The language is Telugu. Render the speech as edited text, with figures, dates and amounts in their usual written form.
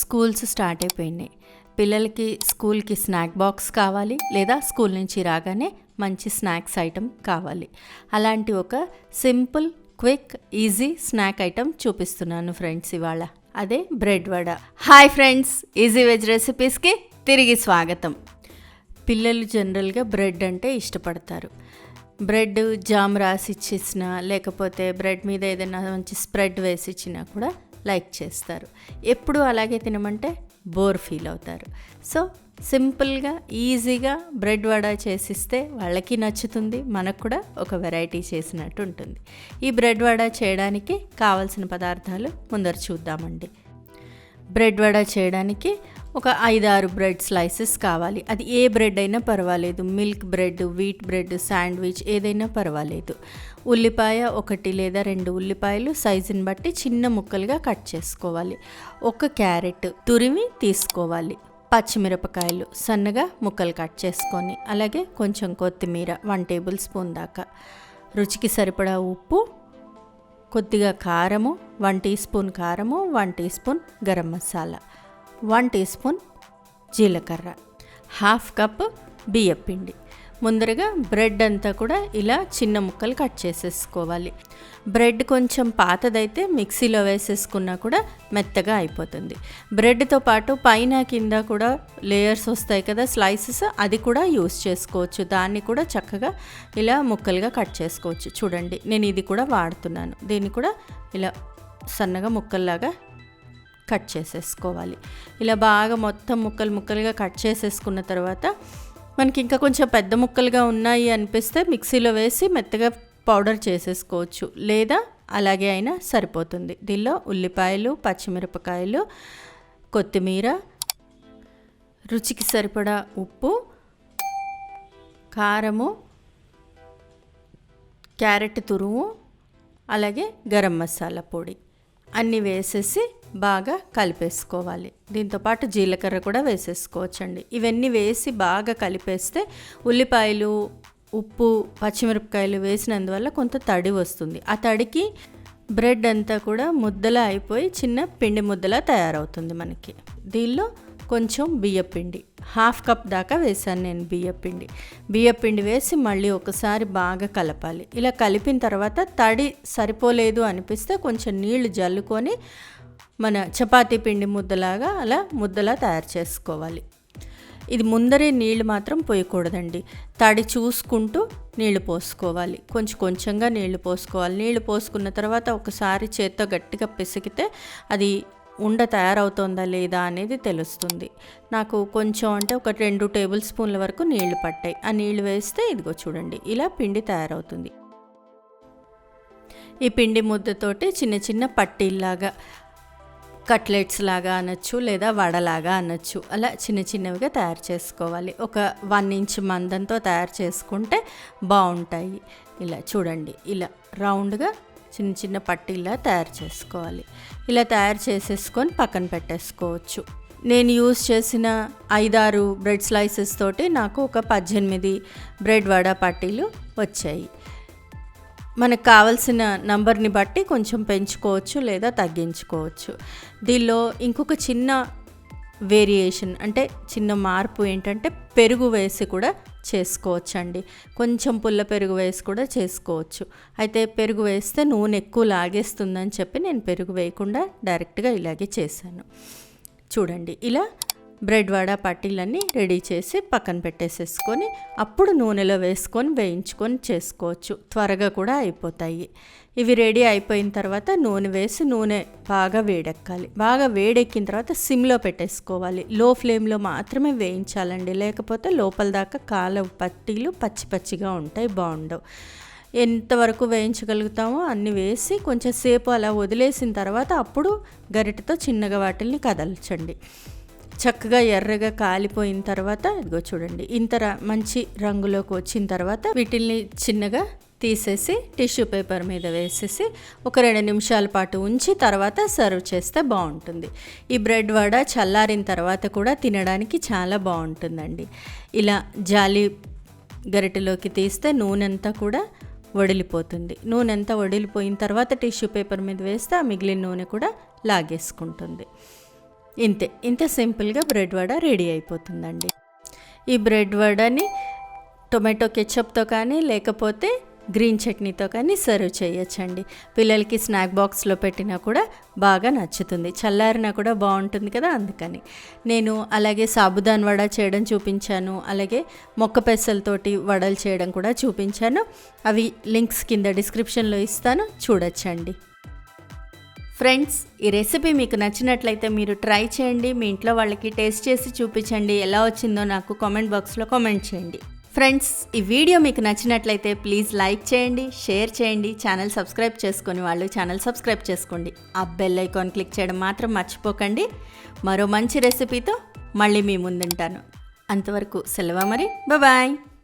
స్కూల్స్ స్టార్ట్ అయిపోయినాయి. పిల్లలకి స్కూల్కి స్నాక్ బాక్స్ కావాలి, లేదా స్కూల్ నుంచి రాగానే మంచి స్నాక్స్ ఐటెం కావాలి. అలాంటి ఒక simple, quick, easy snack item చూపిస్తున్నాను ఫ్రెండ్స్ ఇవాళ. అదే bread vada. Hi friends, easy veg రెసిపీస్కి తిరిగి స్వాగతం. పిల్లలు జనరల్గా బ్రెడ్ అంటే ఇష్టపడతారు. బ్రెడ్ జామ్ రాసి ఇచ్చినా, లేకపోతే బ్రెడ్ మీద ఏదైనా మంచి స్ప్రెడ్ వేసి ఇచ్చినా కూడా లైక్ చేస్తారు. ఎప్పుడు అలాగే తినమంటే బోర్ ఫీల్ అవుతారు. సో సింపుల్గా, ఈజీగా బ్రెడ్ వడ చేసిస్తే వాళ్ళకి నచ్చుతుంది, మనకు కూడా ఒక వెరైటీ చేసినట్టు ఉంటుంది. ఈ బ్రెడ్ వడ చేయడానికి కావాల్సిన పదార్థాలు ముందర చూద్దామండి. బ్రెడ్ వడ చేయడానికి ఒక 5-6 బ్రెడ్ స్లైసెస్ కావాలి. అది ఏ బ్రెడ్ అయినా పర్వాలేదు, milk bread, wheat bread, sandwich ఏదైనా పర్వాలేదు. ఉల్లిపాయ 1 లేదా 2 ఉల్లిపాయలు సైజుని బట్టి చిన్న ముక్కలుగా కట్ చేసుకోవాలి. 1 క్యారెట్ తురిమి తీసుకోవాలి. పచ్చిమిరపకాయలు సన్నగా ముక్కలు కట్ చేసుకొని, అలాగే కొంచెం కొత్తిమీర 1 టేబుల్ స్పూన్ దాకా, రుచికి సరిపడా ఉప్పు, కొద్దిగా కారము 1 టీ స్పూన్ కారము, 1 teaspoon garam masala, 1 teaspoon జీలకర్ర, 1/2 కప్ బియ్యపిండి. ముందరగా బ్రెడ్ అంతా కూడా ఇలా చిన్న ముక్కలు కట్ చేసేసుకోవాలి. బ్రెడ్ కొంచెం పాతదైతే మిక్సీలో వేసేసుకున్నా కూడా మెత్తగా అయిపోతుంది. బ్రెడ్తో పాటు పైన కింద కూడా లేయర్స్ వస్తాయి కదా, స్లైసెస్, అది కూడా యూస్ చేసుకోవచ్చు. దాన్ని కూడా చక్కగా ఇలా ముక్కలుగా కట్ చేసుకోవచ్చు. చూడండి, నేను ఇది కూడా వాడుతున్నాను. దీన్ని కూడా ఇలా సన్నగా ముక్కల్లాగా కట్ చేసేసుకోవాలి. ఇలా బాగా మొత్తం ముక్కలుగా కట్ చేసేసుకున్న తర్వాత మనకి ఇంకా కొంచెం పెద్ద ముక్కలుగా ఉన్నాయి అనిపిస్తే మిక్సీలో వేసి మెత్తగా పౌడర్ చేసేసుకోవచ్చు, లేదా అలాగే అయినా సరిపోతుంది. దీనిలో ఉల్లిపాయలు, పచ్చిమిరపకాయలు, కొత్తిమీర, రుచికి సరిపడా ఉప్పు, కారము, క్యారెట్ తురుము, అలాగే గరం మసాలా పొడి అన్నీ వేసేసి బాగా కలిపేసుకోవాలి. దీంతోపాటు జీలకర్ర కూడా వేసేసుకోవచ్చండి. ఇవన్నీ వేసి బాగా కలిపేస్తే ఉల్లిపాయలు, ఉప్పు, పచ్చిమిరపకాయలు వేసినందువల్ల కొంత తడి వస్తుంది. ఆ తడికి బ్రెడ్ అంతా కూడా ముద్దలా అయిపోయి చిన్న పిండి ముద్దలా తయారవుతుంది మనకి. దీనిలో కొంచెం బియ్యపిండి 1/2 కప్ దాకా వేసాను నేను బియ్యపిండి వేసి మళ్ళీ ఒకసారి బాగా కలపాలి. ఇలా కలిపిన తర్వాత తడి సరిపోలేదు అనిపిస్తే కొంచెం నీళ్లు జల్లుకొని మన చపాతీ పిండి ముద్దలాగా అలా ముద్దలా తయారు చేసుకోవాలి. ఇది ముందరే నీళ్ళు మాత్రం పోయకూడదండి. తడి చూసుకుంటూ నీళ్లు పోసుకోవాలి. కొంచెంగా నీళ్లు పోసుకోవాలి. నీళ్లు పోసుకున్న తర్వాత ఒకసారి చేత్తో గట్టిగా పిసికితే అది ఉండ తయారవుతుందా లేదా అనేది తెలుస్తుంది. నాకు కొంచెం అంటే ఒక 2 టేబుల్ స్పూన్ల వరకు నీళ్లు పట్టాయి. ఆ నీళ్లు వేస్తే ఇదిగో చూడండి, ఇలా పిండి తయారవుతుంది. ఈ పిండి ముద్దతోటి చిన్న చిన్న పట్టీల్లాగా, కట్లెట్స్ లాగా అనొచ్చు, లేదా వడలాగా అనొచ్చు, అలా చిన్నవిగా తయారు చేసుకోవాలి. ఒక 1 ఇంచ్ మందంతో తయారు చేసుకుంటే బాగుంటాయి. ఇలా చూడండి, ఇలా రౌండ్గా చిన్న పట్టీలా తయారు చేసుకోవాలి. ఇలా తయారు చేసేసుకొని పక్కన పెట్టేసుకోవచ్చు. నేను యూజ్ చేసిన 5-6 బ్రెడ్ స్లైసెస్ తోటి నాకు ఒక 18 బ్రెడ్ వడ పట్టీలు వచ్చాయి. మనకు కావలసిన నంబర్ని బట్టి కొంచెం పెంచుకోవచ్చు, లేదా తగ్గించుకోవచ్చు. దీనిలో ఇంకొక చిన్న వేరియేషన్, అంటే చిన్న మార్పు ఏంటంటే పెరుగు వేసి కూడా చేసుకోవచ్చండి. కొంచెం పుల్ల పెరుగు వేసి కూడా చేసుకోవచ్చు. అయితే పెరుగు వేస్తే నూనె ఎక్కువ లాగేస్తుందని చెప్పి నేను పెరుగు వేయకుండా డైరెక్ట్గా ఇలాగే చేశాను. చూడండి, ఇలా బ్రెడ్ వడ పట్టీలన్నీ రెడీ చేసి పక్కన పెట్టేసేసుకొని అప్పుడు నూనెలో వేసుకొని వేయించుకొని చేసుకోవచ్చు. త్వరగా కూడా అయిపోతాయి. ఇవి రెడీ అయిపోయిన తర్వాత నూనె వేసి నూనె బాగా వేడెక్కాలి. బాగా వేడెక్కిన తర్వాత సిమ్లో పెట్టేసుకోవాలి. లో ఫ్లేమ్లో మాత్రమే వేయించాలండి, లేకపోతే లోపల దాకా పట్టీలు పచ్చిగా ఉంటాయి, బాగుండవు. ఎంతవరకు వేయించగలుగుతామో అన్ని వేసి కొంచెం సేపు అలా వదిలేసిన తర్వాత అప్పుడు గరిటెతో చిన్నగా వాటిల్ని కదల్చండి. చక్కగా ఎర్రగా కాలిపోయిన తర్వాత ఇదిగో చూడండి, ఇంత మంచి రంగులోకి వచ్చిన తర్వాత వీటిల్ని చిన్నగా తీసేసి టిష్యూ పేపర్ మీద వేసేసి ఒక 2 నిమిషాల పాటు ఉంచి తర్వాత సర్వ్ చేస్తే బాగుంటుంది. ఈ బ్రెడ్ వడ చల్లారిన తర్వాత కూడా తినడానికి చాలా బాగుంటుందండి. ఇలా జాలి గరిటెలోకి తీస్తే నూనెంతా కూడా వడిలిపోతుంది. నూనె అంతా వడిలిపోయిన తర్వాత టిష్యూ పేపర్ మీద వేస్తే ఆ మిగిలిన నూనె కూడా లాగేసుకుంటుంది. ఇంతే సింపుల్గా బ్రెడ్ వడ రెడీ అయిపోతుందండి. ఈ బ్రెడ్ వడని టొమాటో కెచప్తో కానీ లేకపోతే గ్రీన్ చట్నీతో కానీ సర్వ్ చేయొచ్చండి. పిల్లలకి స్నాక్ బాక్స్లో పెట్టినా కూడా బాగా నచ్చుతుంది, చల్లారినా కూడా బాగుంటుంది కదా. అందుకని నేను అలాగే సాబుదాన్ వడ చేయడం చూపించాను, అలాగే మొక్క పెసలతోటి వడలు చేయడం కూడా చూపించాను. అవి లింక్స్ కింద డిస్క్రిప్షన్లో ఇస్తాను, చూడొచ్చండి. ఫ్రెండ్స్, ఈ రెసిపీ మీకు నచ్చినట్లయితే మీరు ట్రై చేయండి, మీ ఇంట్లో వాళ్ళకి టేస్ట్ చేసి చూపించండి. ఎలా వచ్చిందో నాకు కామెంట్ బాక్స్లో కామెంట్ చేయండి. ఫ్రెండ్స్, ఈ వీడియో మీకు నచ్చినట్లయితే ప్లీజ్ లైక్ చేయండి, షేర్ చేయండి. ఛానల్ సబ్స్క్రైబ్ చేసుకొని వాళ్ళు ఛానల్ సబ్స్క్రైబ్ చేసుకోండి. ఆ బెల్ ఐకాన్ క్లిక్ చేయడం మాత్రం మర్చిపోకండి. మరో మంచి రెసిపీతో మళ్ళీ మీ ముందుంటాను. అంతవరకు సెలవు మరి, బాయ్.